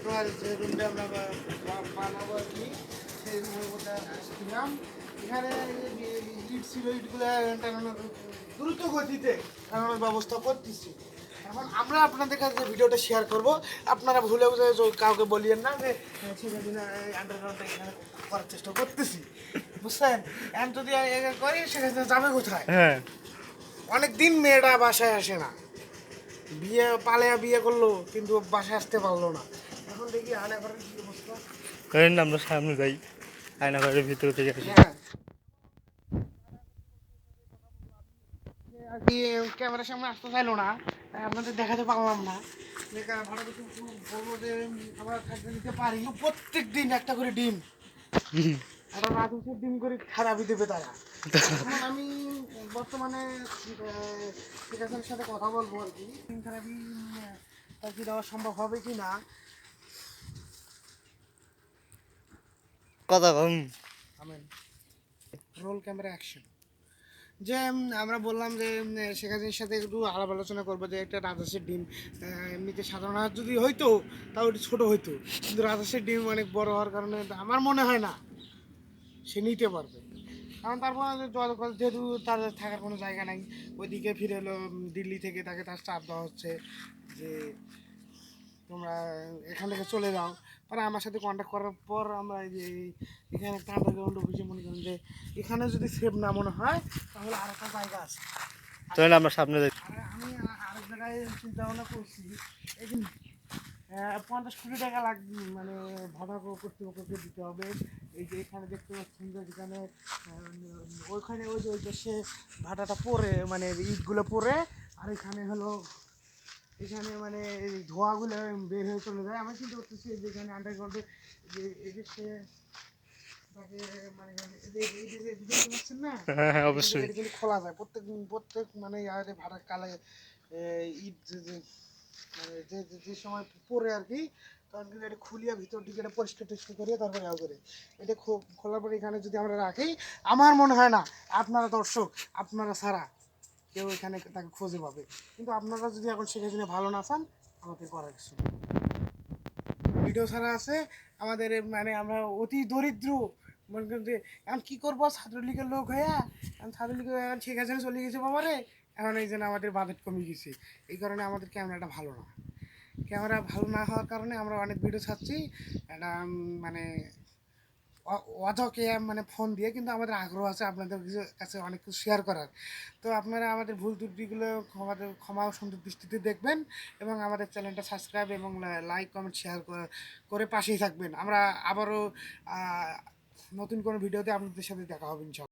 আপনার যে রুমটা আমরা বানাবো আর কি, সেই রুমের মধ্যে আসছিলাম। এখানে ইট ছিল, ইটগুলো টানানোর দ্রুত গতিতে টানানোর ব্যবস্থা করতেছি। এখন আমরা আপনাদের কাছে ভিডিওটা শেয়ার করব, আপনারা ভুলেও যে কাউকে বলিয়েন না যে সেদিন আন্ডারগ্রাউন্ডটা এখানে করার চেষ্টা করতেছি, বুঝছেন? এখন যদি করি সেখানে যাবে কোথায়? হ্যাঁ, অনেক দিন মেয়েটা বাসায় আসে না, বিয়ে পালেয়া বিয়ে করলো কিন্তু বাসায় আসতে পারলো না। এখন দেখি আয়না ঘরের কি অবস্থা। ধরেন আমরা সামনে যাই, আয়না ঘরের ভিতরে থেকে আসি। হ্যাঁ, আর কি ক্যামেরার সামনে আসতে চাইলো না, তাই আপনাদের দেখাতে পারলাম না। যে ভাড়া কিছু বলবো যে আমরা থাকতে নিতে পারি। প্রত্যেক দিন একটা করে ডিম, একটা রাজস্বের ডিম করে খারাপই দেবে তারা। এখন আমি বর্তমানে ঠিকাদারের সাথে কথা বলবো আর কি, ডিম খারাপই তার কি দেওয়া সম্ভব হবে কি না। কথা কম। আমেন। Roll camera action. যে আমরা বললাম যে শেখ হাসিনার সাথে একটু আলাপ আলোচনা করবো যে একটা রাজহাঁসের ডিম এমনিতে সাধারণ হাঁস যদি হইতো তাও একটু ছোটো হইতো, কিন্তু রাজহাঁসের ডিম অনেক বড় হওয়ার কারণে আমার মনে হয় না সে নিতে পারবে। কারণ তারপর যেহেতু তার থাকার কোনো জায়গা নাই, ওইদিকে ফিরে এলো দিল্লি থেকে, তাকে তার চাপ দেওয়া হচ্ছে যে তোমরা এখান থেকে চলে যাও। পরে আমার সাথে কন্ট্যাক্ট করার পর আমরা এই যে এখানে একটা আন্ডারগ্রাউন্ড অফিসে মনে করেন যে এখানে যদি সেভ না মনে হয় তাহলে আর একটা জায়গা আছে। চলেন আমরা সামনে যাই। আর আমি আরেক জায়গায় চিন্তা ভাবনা করছি, এই যে 50 কোটি টাকা লাগবে, মানে ভাড়া কর্তৃপক্ষকে দিতে হবে। এই যে এখানে দেখতে পাচ্ছেন যে যেখানে ওইখানে ওই যে ওই দেশে ভাড়াটা পড়ে, মানে ইটগুলো পড়ে, আর এখানে হলো এখানে মানে এই ধোঁয়াগুলো বের হয়ে চলে যায়। আমি চিন্তা করতেছি যেখানে আন্ডারগ্রাউন্ডে যে এই যে সে তাকে মানে এই যে দেখতে পাচ্ছেন না, হ্যাঁ হ্যাঁ, এটা অবশ্যই। এটা কিন্তু খোলা যায় প্রত্যেক প্রত্যেক মানে ইয়ারে ভাড়া কালে ঈদ মানে যে সময় পরে আর কি, তখন কিন্তু এটা খুলিয়া ভিতর দিকে এটা পরিষ্কার টরিষ্কার করিয়ে তারপরে করে এটা খোলার পরে এখানে যদি আমরা রাখি, আমার মনে হয় না আপনারা দর্শক আপনারা ছাড়া কেউ এখানে তাকে খুঁজে পাবে। কিন্তু আপনারা যদি এখন সেখানে ভালো না চান, আমাকে করার কিছু নেই। ভিডিও ছাড়া আছে আমাদের মানে আমরা অতি দরিদ্র, মনে করেন যে এখন কী করবো ছাত্রলীগের লোক হইয়া, এখন ছাত্রলীগের এখন ঠিক আছে চলে গেছে বাবারে, এখন এই জন্য আমাদের বাজেট কমে গেছে, এই কারণে আমাদের ক্যামেরাটা ভালো না। ক্যামেরা ভালো না হওয়ার কারণে আমরা অনেক ভিডিও ছাড়ছি একটা মানে অজকে মানে ফোন দিয়ে, কিন্তু আমাদের আগ্রহ আছে আপনাদের কাছে অনেক কিছু শেয়ার করার। তো আপনারা আমাদের ভুল ত্রুটিগুলো ক্ষমা ও সুন্দর দৃষ্টিতে দেখবেন এবং আমাদের চ্যানেলটা সাবস্ক্রাইব এবং লাইক কমেন্ট শেয়ার করে পাশেই থাকবেন। আমরা আবারও নতুন কোনো ভিডিওতে আপনাদের সাথে দেখা হবে ইনশাআল্লাহ।